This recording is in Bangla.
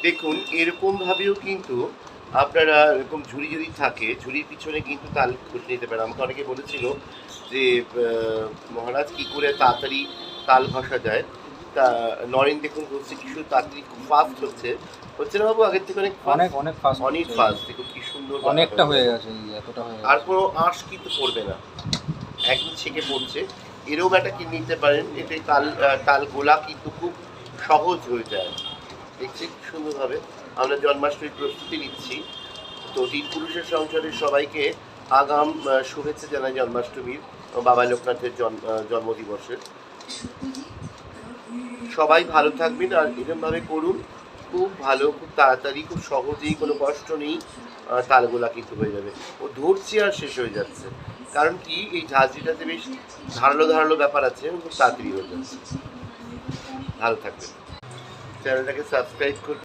দেখুন এরকমভাবেও কিন্তু আপনারা এরকম ঝুড়ি যদি থাকে ঝুড়ির পিছনে কিন্তু তাল খুঁজে নিতে পারেন। আমাকে অনেকে বলেছিল যে মহারাজ কী করে তাড়াতাড়ি তাল ঘষা যায়। তা নরেন দেখুন বলছে কি শুধু তাড়াতাড়ি খুব ফাস্ট হচ্ছে না বাবু আগের থেকে অনেক অনেক অনেক ফাস্ট, অনেক ফাস্ট। দেখুন কি সুন্দর অনেকটা হয়ে গেছে, এতটা হয়ে আর গেছে। কোনো আঁশ কিন্তু পড়বে না, একদম ছেঁকে পড়ছে। এরকম একটা কিনে নিতে পারেন, এতে তাল গোলা কিন্তু খুব সহজ হয়ে যায়। দেখছি খুব সুন্দরভাবে আমরা জন্মাষ্টমীর প্রস্তুতি নিচ্ছি। তো তিন পুরুষের সংসারের সবাইকে আগাম শুভেচ্ছা জানাই জন্মাষ্টমীর, বাবা লোকনাথের জন্মদিবসের। সবাই ভালো থাকবেন আর এরকমভাবে করুন, খুব ভালো, খুব তাড়াতাড়ি, খুব সহজেই, কোনো কষ্ট নেই। তালগোলা কিন্তু হয়ে যাবে, ও ধরছি আর শেষ হয়ে যাচ্ছে। কারণ কি এই ঝাঁঝরিটাতে বেশ ধারালো ধারালো ব্যাপার আছে, খুব তাড়াতাড়ি হয়ে যাচ্ছে। ভালো থাকবেন, চ্যানেলটাকে সাবস্ক্রাইব করুন।